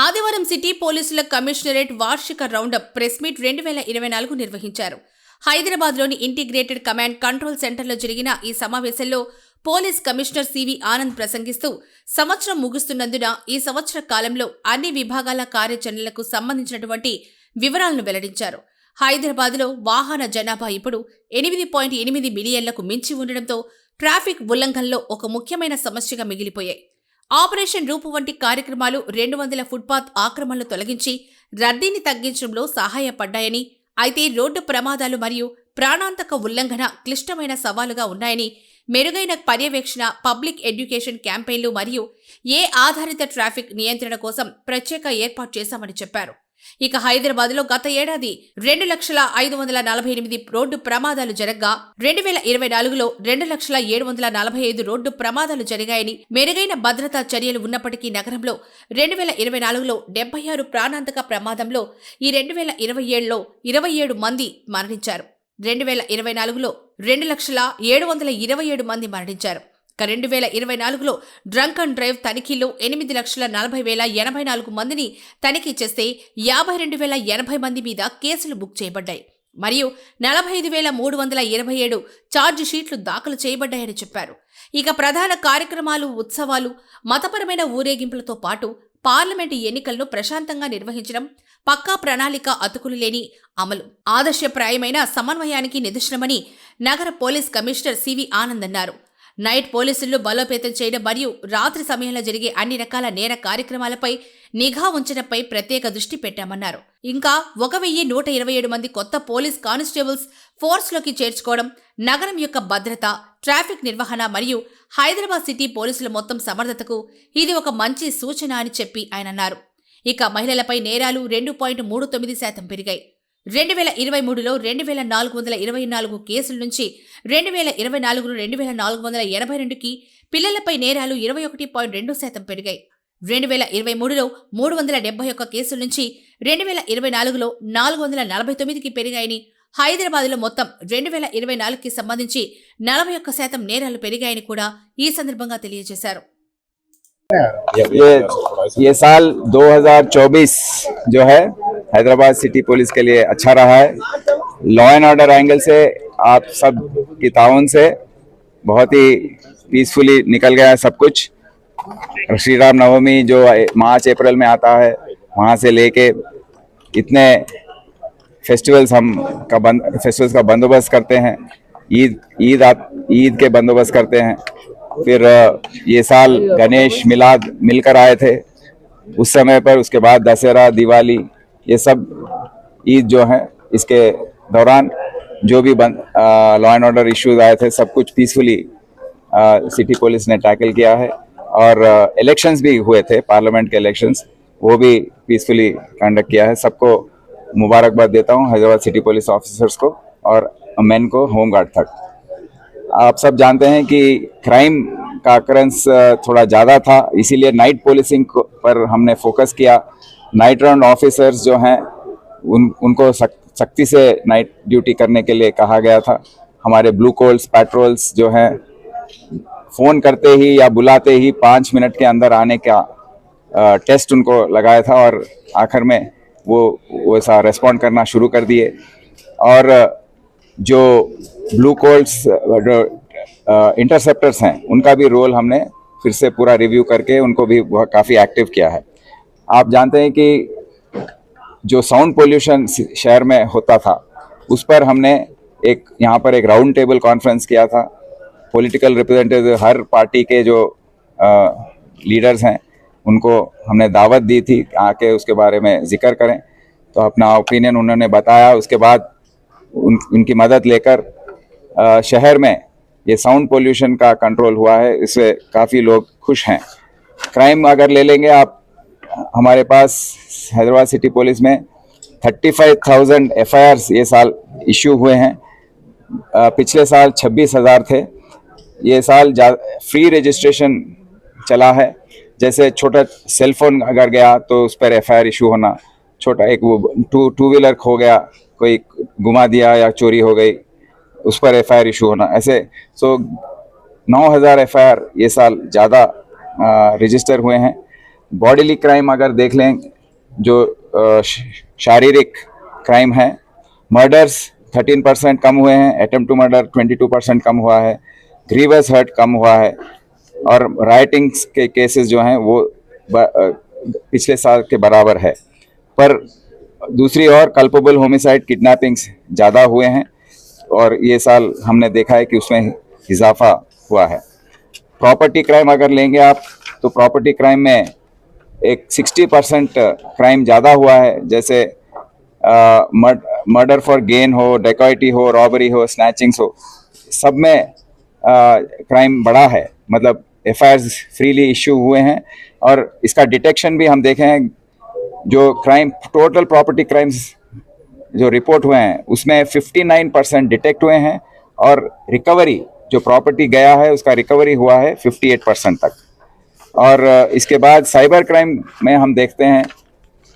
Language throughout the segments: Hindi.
ఆదివారం సిటీ పోలీసుల కమిషనరేట్ వార్షిక రౌండప్ ప్రెస్ మీట్ 2024 నిర్వహించారు. హైదరాబాద్లోని ఇంటిగ్రేటెడ్ కమాండ్ కంట్రోల్ సెంటర్లో జరిగిన ఈ సమావేశంలో పోలీస్ కమిషనర్ సివి ఆనంద్ ప్రసంగిస్తూ సంవత్సరం ముగుస్తున్నందున ఈ సంవత్సర కాలంలో అన్ని విభాగాల కార్యాచరణలకు సంబంధించినటువంటి వివరాలను వెల్లడించారు. హైదరాబాద్లో వాహన జనాభా ఇప్పుడు 8.8 మిలియన్లకు మించి ఉండడంతో ట్రాఫిక్ ఉల్లంఘనలో ఒక ముఖ్యమైన సమస్యగా మిగిలిపోయాయి. ఆపరేషన్ రూపు వంటి కార్యక్రమాలు 200 ఫుట్పాత్ ఆక్రమణలు తొలగించి రద్దీని తగ్గించడంలో సహాయపడ్డాయని, అయితే రోడ్డు ప్రమాదాలు మరియు ప్రాణాంతక ఉల్లంఘన క్లిష్టమైన సవాలుగా ఉన్నాయని, మెరుగైన పర్యవేక్షణ, పబ్లిక్ ఎడ్యుకేషన్ క్యాంపెయిన్లు మరియు ఆధారిత ట్రాఫిక్ నియంత్రణ కోసం ప్రత్యేక ఏర్పాటు చేశామని చెప్పారు. ఇక హైదరాబాద్లో గత ఏడాది 2,548 రోడ్డు ప్రమాదాలు జరగ్గా 2024లో 2,745 రోడ్డు ప్రమాదాలు జరిగాయని, మెరుగైన భద్రతా చర్యలు ఉన్నప్పటికీ నగరంలో 2024లో 76 ప్రాణాంతక ప్రమాదంలో ఈ 2027లో 27 మంది మరణించారు. 2024లో 2,727 మంది మరణించారు. 2024లో డ్రంక్ అండ్ డ్రైవ్ తనిఖీల్లో 8,40,084 మందిని తనిఖీ చేస్తే 52,080 మంది మీద కేసులు బుక్ చేయబడ్డాయి మరియు 45,327 ఛార్జ్ షీట్లు దాఖలు చేయబడ్డాయని చెప్పారు. ఇక ప్రధాన కార్యక్రమాలు, ఉత్సవాలు, మతపరమైన ఊరేగింపులతో పాటు పార్లమెంటు ఎన్నికలను ప్రశాంతంగా నిర్వహించడం, పక్కా ప్రణాళిక, అతుకులు లేని అమలు ఆదర్శప్రాయమైన సమన్వయానికి నిదర్శనమని నగర పోలీస్ కమిషనర్ సివి ఆనంద్ అన్నారు. నైట్ పోలీసులను బలోపేతం చేయడం మరియు రాత్రి సమయంలో జరిగే అన్ని రకాల నేర కార్యక్రమాలపై నిఘా ఉంచడంపై ప్రత్యేక దృష్టి పెట్టామన్నారు. ఇంకా 1,127 మంది కొత్త పోలీస్ కానిస్టేబుల్స్ ఫోర్స్లోకి చేర్చుకోవడం నగరం యొక్క భద్రత, ట్రాఫిక్ నిర్వహణ మరియు హైదరాబాద్ సిటీ పోలీసుల మొత్తం సమర్థతకు ఇది ఒక మంచి సూచన అని చెప్పి ఆయన అన్నారు. ఇక మహిళలపై నేరాలు 2.39% పెరిగాయి. 2023లో 2,424 కేసుల నుంచి 2024లో 2,482కి, పిల్లలపై నేరాలు 21.2% పెరిగాయి. 2023లో 371 కేసుల నుంచి 2024లో 449కి పెరిగాయని, హైదరాబాద్లో మొత్తం 2024కి సంబంధించి 41% నేరాలు పెరిగాయని కూడా ఈ సందర్భంగా తెలియజేశారు. ये साल 2024 जो है हैदराबाद सिटी पुलिस के लिए अच्छा रहा है. लॉ एंड ऑर्डर एंगल से आप सब की ताउन से बहुत ही पीसफुली निकल गया है सब कुछ. श्री राम नवमी जो मार्च अप्रैल में आता है, वहाँ से लेके इतने फेस्टिवल्स फेस्टिवल्स का बंदोबस्त करते हैं. ईद के बंदोबस्त करते हैं. फिर ये साल गणेश मिलाद मिलकर आए थे उस समय पर. उसके बाद दशहरा, दिवाली, ये सब ईद जो है, इसके दौरान जो भी लॉ एंड ऑर्डर इश्यूज आए थे सब कुछ पीसफुली सिटी पुलिस ने टैकल किया है. और इलेक्शंस भी हुए थे, पार्लियामेंट के इलेक्शंस, वो भी पीसफुली कंडक्ट किया है. सबको मुबारकबाद देता हूँ, हैदराबाद सिटी पुलिस ऑफिसर्स को और मेन को, होमगार्ड तक. आप सब जानते हैं कि क्राइम का अकरेंस थोड़ा ज़्यादा था, इसीलिए नाइट पुलिसिंग पर हमने फोकस किया. नाइट राउंड ऑफिसर्स जो हैं उनको सख्ती से नाइट ड्यूटी करने के लिए कहा गया था. हमारे ब्लू कोल्स पेट्रोल्स जो हैं, फ़ोन करते ही या बुलाते ही 5 मिनट के अंदर आने का टेस्ट उनको लगाया था और आखिर में वो वैसा रेस्पॉन्ड करना शुरू कर दिए. और जो ब्लू कोल्स इंटरसेप्टर्स हैं, उनका भी रोल हमने फिर से पूरा रिव्यू करके उनको भी काफ़ी एक्टिव किया है. आप जानते हैं कि जो साउंड पोल्यूशन शहर में होता था, उस पर हमने यहाँ पर एक राउंड टेबल कॉन्फ्रेंस किया था. पॉलिटिकल रिप्रेजेंटेटिव, हर पार्टी के जो लीडर्स हैं, उनको हमने दावत दी थी आके उसके बारे में जिक्र करें. तो अपना ओपिनियन उन्होंने बताया. उसके बाद उनकी मदद लेकर शहर में ये साउंड पोल्यूशन का कंट्रोल हुआ है. इससे काफ़ी लोग खुश हैं. क्राइम अगर ले लेंगे आप, हमारे पास हैदराबाद सिटी पुलिस में 35,000 FIRs ये साल इश्यू हुए हैं. पिछले साल 26,000 थे. ये साल फ्री रजिस्ट्रेशन चला है. जैसे छोटा सेलफोन अगर गया तो उस पर FIR इशू होना, छोटा एक वो टू व्हीलर खो गया, कोई गुमा दिया या चोरी हो गई, उस पर FIR इशू होना, ऐसे 9,000 FIR ये साल ज़्यादा रजिस्टर हुए हैं. बॉडीली क्राइम अगर देख लें, जो शारीरिक क्राइम है, मर्डर्स 13% कम हुए हैं, अटेम्प्ट टू मर्डर 22% कम हुआ है, ग्रीवस हर्ट कम हुआ है, और राइटिंग्स के केसेस जो हैं वो पिछले साल के बराबर है। पर दूसरी ओर कल्पेबल होमिसाइड किडनैपिंग्स ज़्यादा हुए हैं, और ये साल हमने देखा है कि उसमें इजाफा हुआ है। प्रॉपर्टी क्राइम अगर लेंगे आप, तो प्रॉपर्टी क्राइम में एक 60% क्राइम ज़्यादा हुआ है, जैसे मर्डर फॉर गेन हो, डेकॉइटी हो, रॉबरी हो, स्नैचिंग्स हो, सब में क्राइम बढ़ा है। मतलब एफआईआर फ्रीली इश्यू हुए हैं, और इसका डिटेक्शन भी हम देखे हैं। जो क्राइम, टोटल प्रॉपर्टी क्राइम्स जो रिपोर्ट हुए हैं उसमें 59% डिटेक्ट हुए हैं, और रिकवरी जो प्रॉपर्टी गया है उसका रिकवरी हुआ है 58% तक। और इसके बाद साइबर क्राइम में हम देखते हैं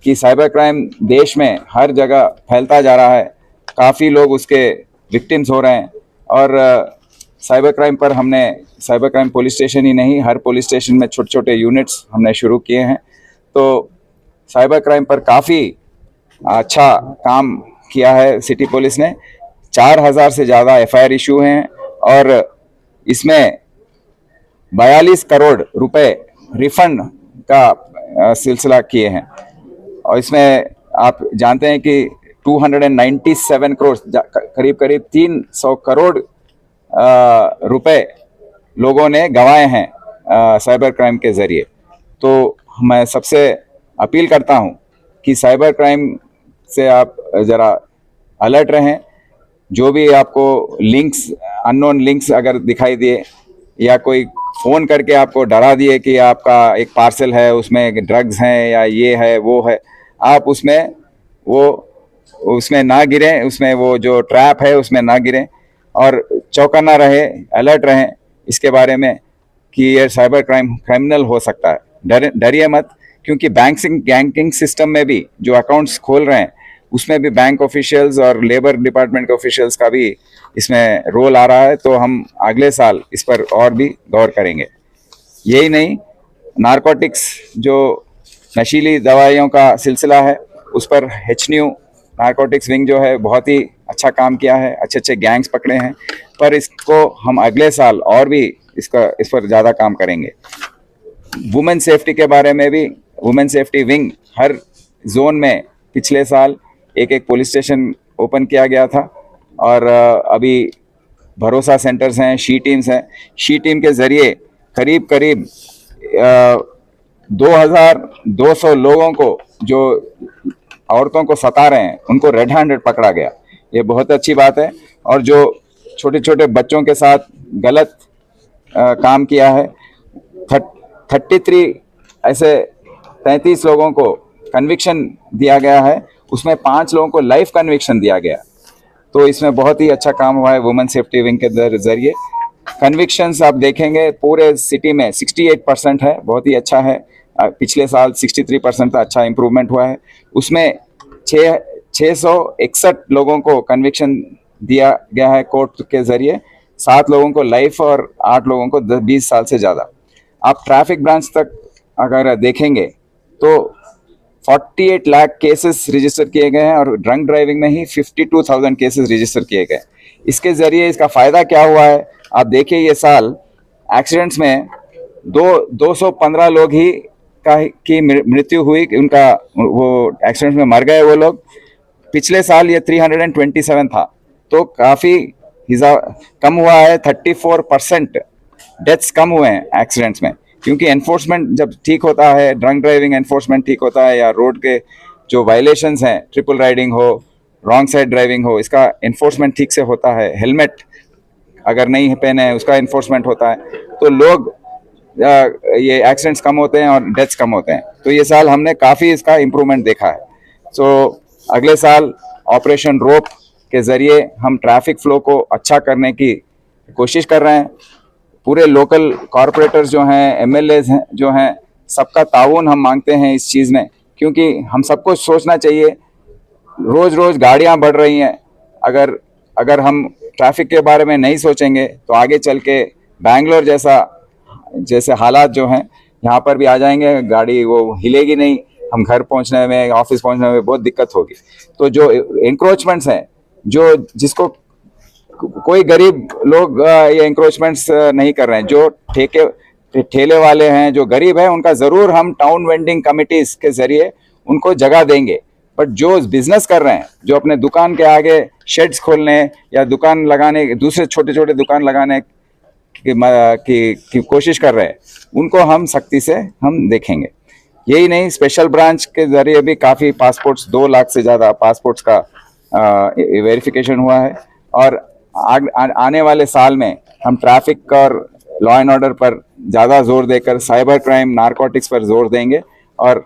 कि साइबर क्राइम देश में हर जगह फैलता जा रहा है, काफ़ी लोग उसके विक्टिम्स हो रहे हैं। और साइबर क्राइम पर हमने, साइबर क्राइम पुलिस स्टेशन ही नहीं, हर पुलिस स्टेशन में छोटे छोटे यूनिट्स हमने शुरू किए हैं। तो साइबर क्राइम पर काफ़ी अच्छा काम किया है सिटी पुलिस ने। 4000 से ज़्यादा एफआईआर इशू हैं, और इसमें 42 करोड़ रुपए रिफंड का सिलसिला किए हैं। और इसमें आप जानते हैं कि 297 करोड़, करीब करीब 300 करोड़ रुपए लोगों ने गंवाए हैं साइबर क्राइम के ज़रिए। तो मैं सबसे अपील करता हूं कि साइबर क्राइम से आप ज़रा अलर्ट रहें। जो भी आपको लिंक्स, अननोन लिंक्स अगर दिखाई दिए, या कोई फ़ोन करके आपको डरा दिए कि आपका एक पार्सल है, उसमें ड्रग्स हैं या ये है वो है, आप उसमें ना गिरें, उसमें वो जो ट्रैप है उसमें ना गिरें, और चौकन्ना रहे, अलर्ट रहें इसके बारे में कि ये साइबर क्रिमिनल हो सकता है। डरिए मत, क्योंकि बैंकिंग सिस्टम में भी जो अकाउंट्स खोल रहे हैं उसमें भी बैंक ऑफिशियल्स और लेबर डिपार्टमेंट के ऑफिशियल्स का भी इसमें रोल आ रहा है। तो हम अगले साल इस पर और भी गौर करेंगे। यही नहीं, नारकोटिक्स जो नशीली दवाइयों का सिलसिला है, उस पर HNU नारकोटिक्स विंग जो है बहुत ही अच्छा काम किया है, अच्छे अच्छे गैंग्स पकड़े हैं। पर इसको हम अगले साल और भी इस पर ज़्यादा काम करेंगे। वुमेन सेफ्टी के बारे में भी, वुमेन सेफ्टी विंग हर जोन में पिछले साल एक एक पुलिस स्टेशन ओपन किया गया था, और अभी भरोसा सेंटर्स हैं, शी टीम्स हैं। शी टीम के ज़रिए करीब करीब 2200 लोगों को, जो औरतों को सता रहे हैं, उनको रेड हैंडेड पकड़ा गया। ये बहुत अच्छी बात है। और जो छोटे छोटे बच्चों के साथ गलत काम किया है, 33 लोगों को कन्विक्शन दिया गया है, उसमें 5 लोगों को लाइफ कन्विक्शन दिया गया। तो इसमें बहुत ही अच्छा काम हुआ है वुमेन सेफ्टी विंग के जरिए। कन्विक्शंस आप देखेंगे पूरे सिटी में 68% है, बहुत ही अच्छा है। पिछले साल 63% था, अच्छा इम्प्रूवमेंट हुआ है। उसमें 661 लोगों को कन्विक्शन दिया गया है कोर्ट के जरिए, 7 लोगों को लाइफ और 8 लोगों को 20 साल से ज़्यादा। आप ट्रैफिक ब्रांच तक अगर देखेंगे तो 48 लाख केसेस रजिस्टर किए गए हैं, और ड्रंक ड्राइविंग में ही 52,000 केसेस रजिस्टर किए गए। इसके ज़रिए इसका फ़ायदा क्या हुआ है आप देखिए। ये साल एक्सीडेंट्स में 215 लोग ही की मृत्यु हुई, उनका वो एक्सीडेंट में मर गए वो लोग। पिछले साल ये 327 था, तो काफ़ी कम हुआ है। 34% डेथ्स कम हुए हैं एक्सीडेंट्स में, क्योंकि एनफोर्समेंट जब ठीक होता है, ड्रंक ड्राइविंग एनफोर्समेंट ठीक होता है, या रोड के जो वायलेशंस हैं, ट्रिपल राइडिंग हो, रॉन्ग साइड ड्राइविंग हो, इसका एनफोर्समेंट ठीक से होता है, हेलमेट अगर नहीं पहने हैं उसका एनफोर्समेंट होता है, तो लोग ये एक्सीडेंट्स कम होते हैं और डेथ्स कम होते हैं। तो ये साल हमने काफ़ी इसका इम्प्रूवमेंट देखा है। सो अगले साल ऑपरेशन रोप के ज़रिए हम ट्रैफिक फ्लो को अच्छा करने की कोशिश कर रहे हैं। पूरे लोकल कॉरपोरेटर्स जो हैं, MLAs हैं जो हैं, सबका ताउन हम मांगते हैं इस चीज़ में, क्योंकि हम सबको सोचना चाहिए। रोज़ रोज़ गाड़ियां बढ़ रही हैं, अगर हम ट्रैफिक के बारे में नहीं सोचेंगे तो आगे चल के बैंगलोर जैसे हालात जो हैं यहाँ पर भी आ जाएंगे, गाड़ी वो हिलेगी नहीं, हम घर पहुंचने में, ऑफिस पहुंचने में बहुत दिक्कत होगी। तो जो एंक्रोचमेंट्स हैं, जो जिसको कोई गरीब लोग ये एंक्रोचमेंट्स नहीं कर रहे हैं, जो ठेले वाले हैं, जो गरीब हैं, उनका जरूर हम टाउन वेंडिंग कमिटीज के जरिए उनको जगह देंगे। बट जो बिजनेस कर रहे हैं, जो अपने दुकान के आगे शेड्स खोलने या दुकान लगाने, दूसरे छोटे छोटे दुकान लगाने की कोशिश कर रहे हैं, उनको हम सख्ती से हम देखेंगे। यही नहीं, स्पेशल ब्रांच के जरिए भी काफ़ी पासपोर्ट्स, 2 लाख से ज़्यादा पासपोर्ट्स का वेरिफिकेशन हुआ है। और आने वाले साल में हम ट्रैफिक और लॉ एंड ऑर्डर पर ज़्यादा जोर देकर साइबर क्राइम, नारकोटिक्स पर जोर देंगे और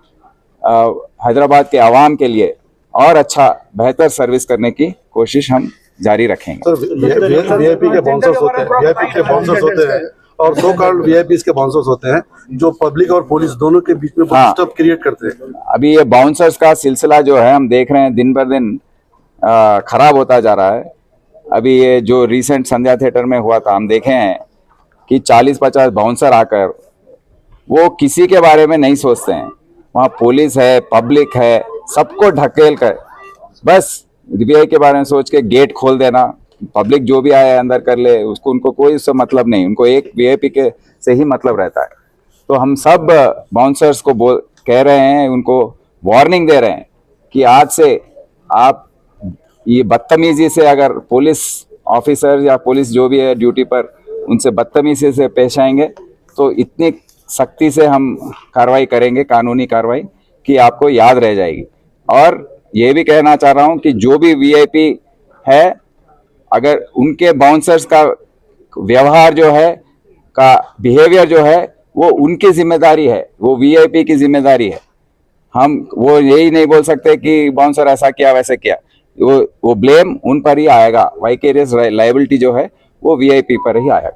हैदराबाद के आवाम के लिए और अच्छा बेहतर सर्विस करने की कोशिश हम जारी रखेंगे। सर, वीआईपी के बाउंसर्स होते हैं, वीआईपी के बाउंसर्स होते हैं और सो कॉल्ड वीआईपी के बाउंसर्स होते हैं, जो पब्लिक और पुलिस दोनों के बीच में डिस्टर्ब क्रिएट करते हैं। अभी ये बाउंसर्स का सिलसिला जो है, हम देख रहे हैं दिन पर दिन खराब होता जा रहा है। अभी ये जो रिसेंट संध्या थिएटर में हुआ था, हम देखे हैं कि 40-50 बाउंसर आकर वो किसी के बारे में नहीं सोचते हैं। वहाँ पुलिस है, पब्लिक है, सबको ढकेल कर बस वीआईपी के बारे में सोच के गेट खोल देना, पब्लिक जो भी आए अंदर कर ले, उसको, उनको कोई उससे मतलब नहीं, उनको एक वीआईपी के से ही मतलब रहता है। तो हम सब बाउंसर्स को कह रहे हैं, उनको वार्निंग दे रहे हैं कि आज से आप ये बदतमीजी से अगर पुलिस ऑफिसर या पुलिस जो भी है ड्यूटी पर, उनसे बदतमीजी से पेश आएंगे तो इतनी सख्ती से हम कार्रवाई करेंगे, कानूनी कार्रवाई, कि आपको याद रह जाएगी। और ये भी कहना चाह रहा हूँ कि जो भी वीआईपी है, अगर उनके बाउंसर्स का व्यवहार जो है, का बिहेवियर जो है, वो उनकी जिम्मेदारी है, वो वीआईपी की जिम्मेदारी है। हम वो यही नहीं बोल सकते कि बाउंसर ऐसा किया वैसे किया, वो ब्लेम उन पर ही आएगा। वाइकेरियस लायबिलिटी जो है वो वीआईपी पर ही आएगा।